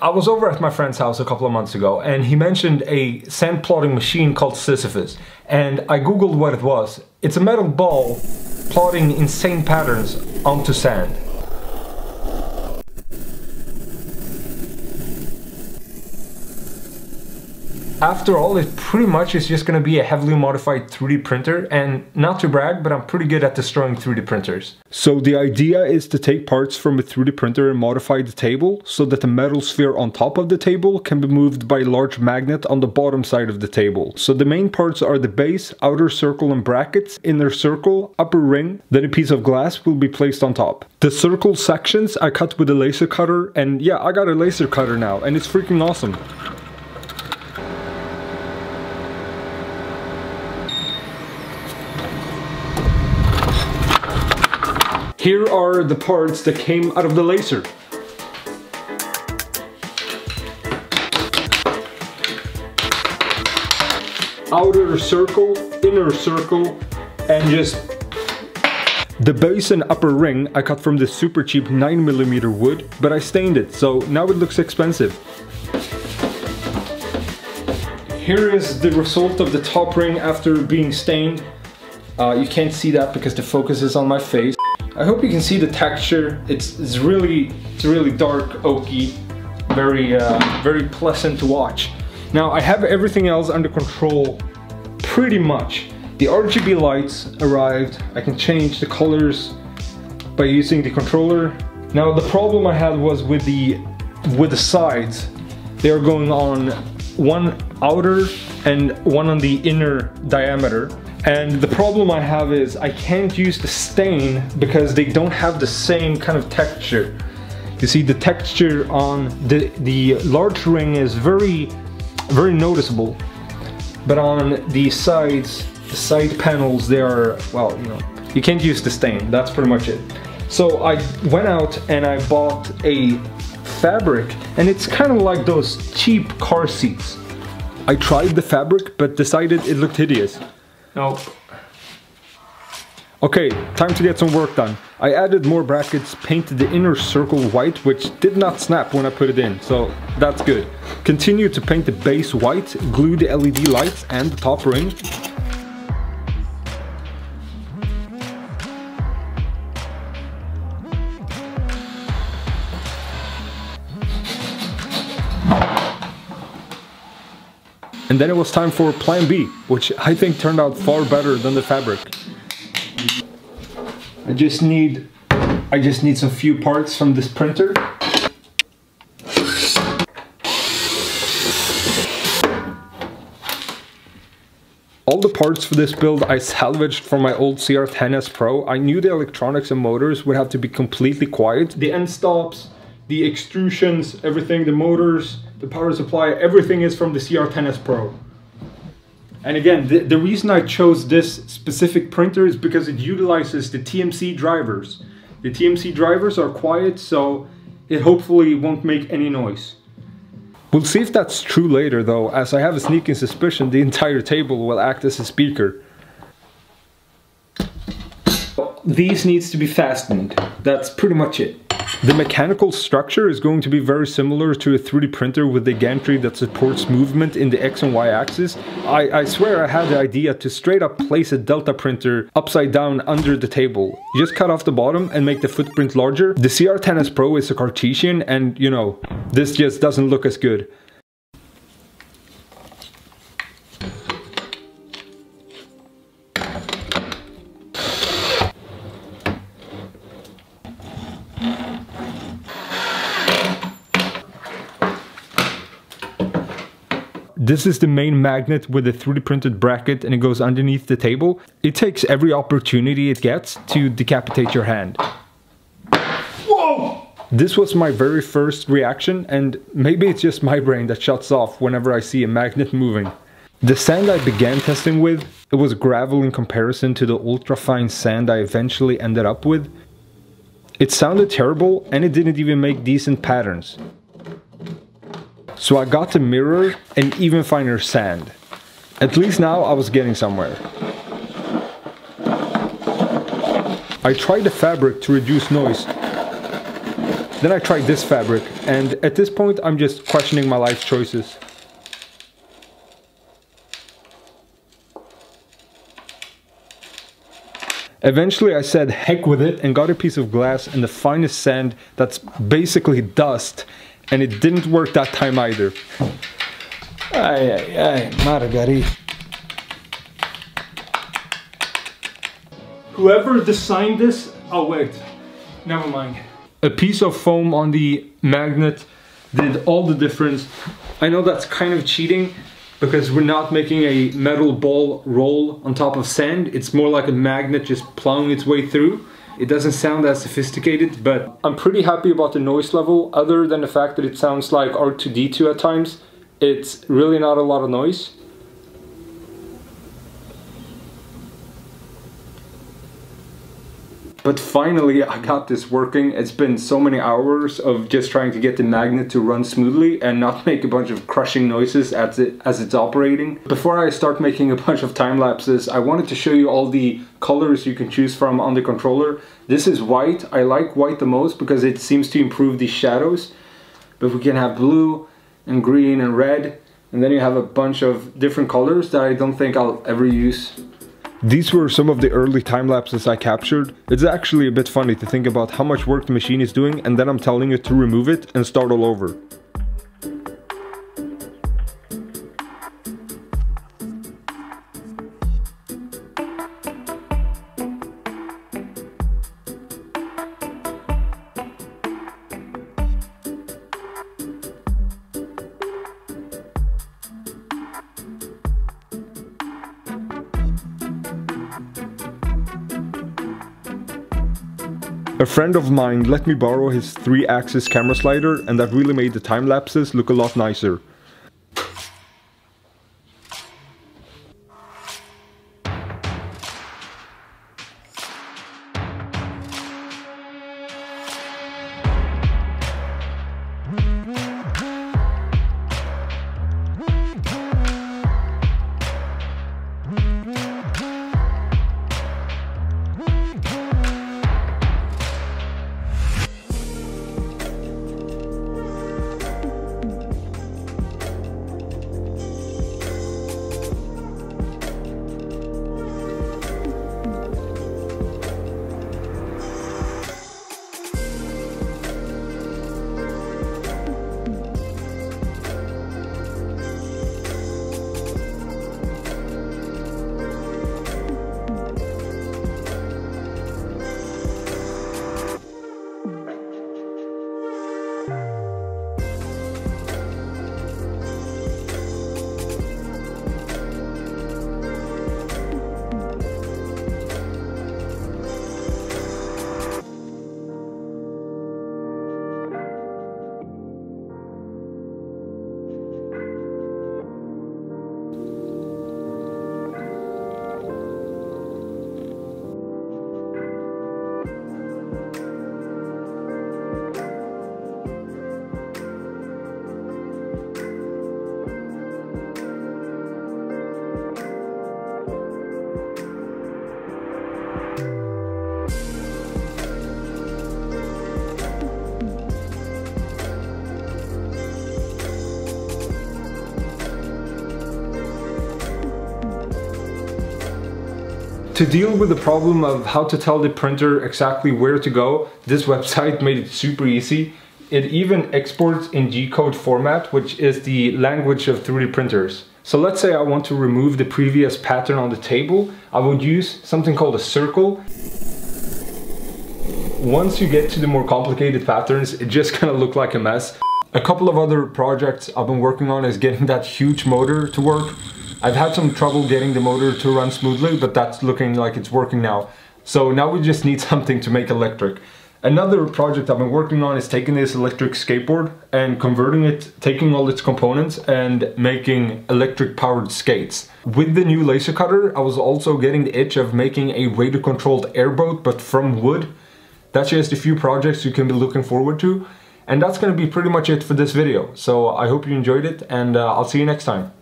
I was over at my friend's house a couple of months ago and he mentioned a sand plotting machine called Sisyphus, and I googled what it was. It's a metal ball plotting insane patterns onto sand. After all, it pretty much is just going to be a heavily modified 3D printer, and not to brag, but I'm pretty good at destroying 3D printers. So the idea is to take parts from a 3D printer and modify the table so that the metal sphere on top of the table can be moved by a large magnet on the bottom side of the table. So the main parts are the base, outer circle and brackets, inner circle, upper ring, then a piece of glass will be placed on top. The circle sections I cut with a laser cutter, and yeah, I got a laser cutter now and it's freaking awesome. Here are the parts that came out of the laser. Outer circle, inner circle, and just the base and upper ring I cut from this super cheap 9mm wood, but I stained it, so now it looks expensive. Here is the result of the top ring after being stained. You can't see that because the focus is on my face. I hope you can see the texture. It's really dark, oaky, very pleasant to watch. Now I have everything else under control pretty much. The RGB lights arrived. I can change the colors by using the controller. Now the problem I had was with the sides. They are going on one outer and one on the inner diameter. And the problem I have is I can't use the stain because they don't have the same kind of texture. You see, the texture on the large ring is very noticeable, but on the sides, the side panels, they are, well, you know, you can't use the stain. That's pretty much it. So I went out and I bought a fabric, and it's kind of like those cheap car seats. I tried the fabric but decided it looked hideous. Nope. Okay, time to get some work done. I added more brackets, painted the inner circle white, which did not snap when I put it in, so that's good. Continue to paint the base white, glue the LED lights and the top ring. And then it was time for plan B, which I think turned out far better than the fabric. I just need some few parts from this printer. All the parts for this build I salvaged from my old CR10S Pro. I knew the electronics and motors would have to be completely quiet. The end stops, the extrusions, everything, the motors, the power supply, everything is from the CR10S Pro. And again, the reason I chose this specific printer is because it utilizes the TMC drivers. The TMC drivers are quiet, so it hopefully won't make any noise. We'll see if that's true later though, as I have a sneaking suspicion the entire table will act as a speaker. These needs to be fastened. That's pretty much it. The mechanical structure is going to be very similar to a 3D printer with a gantry that supports movement in the X and Y axis. I swear I had the idea to straight up place a Delta printer upside down under the table. You just cut off the bottom and make the footprint larger. The CR10S Pro is a Cartesian, and you know, this just doesn't look as good. This is the main magnet with a 3D printed bracket, and it goes underneath the table. It takes every opportunity it gets to decapitate your hand. Whoa! This was my very first reaction, and maybe it's just my brain that shuts off whenever I see a magnet moving. The sand I began testing with, it was gravel in comparison to the ultra-fine sand I eventually ended up with. It sounded terrible, and it didn't even make decent patterns. So I got the mirror and even finer sand. At least now I was getting somewhere. I tried the fabric to reduce noise. Then I tried this fabric, and at this point I'm just questioning my life choices. Eventually I said heck with it and got a piece of glass and the finest sand that's basically dust, and it didn't work that time either. Ay, ay, ay, Margarita. Whoever designed this, oh wait, never mind. A piece of foam on the magnet did all the difference. I know that's kind of cheating because we're not making a metal ball roll on top of sand. It's more like a magnet just plowing its way through. It doesn't sound as sophisticated, but I'm pretty happy about the noise level. Other than the fact that it sounds like R2-D2 at times, it's really not a lot of noise. But finally I got this working. It's been so many hours of just trying to get the magnet to run smoothly and not make a bunch of crushing noises as it's operating. Before I start making a bunch of time lapses, I wanted to show you all the colors you can choose from on the controller. This is white. I like white the most because it seems to improve the shadows. But we can have blue and green and red, and then you have a bunch of different colors that I don't think I'll ever use. These were some of the early time lapses I captured. It's actually a bit funny to think about how much work the machine is doing and then I'm telling it to remove it and start all over. A friend of mine let me borrow his 3-axis camera slider, and that really made the time lapses look a lot nicer. To deal with the problem of how to tell the printer exactly where to go, this website made it super easy. It even exports in G-code format, which is the language of 3D printers. So let's say I want to remove the previous pattern on the table. I would use something called a circle. Once you get to the more complicated patterns, it just kind of looks like a mess. A couple of other projects I've been working on is getting that huge motor to work. I've had some trouble getting the motor to run smoothly, but that's looking like it's working now. So now we just need something to make electric. Another project I've been working on is taking this electric skateboard and converting it, taking all its components and making electric powered skates. With the new laser cutter, I was also getting the itch of making a radio controlled airboat, but from wood. That's just a few projects you can be looking forward to. And that's going to be pretty much it for this video. So I hope you enjoyed it, and I'll see you next time.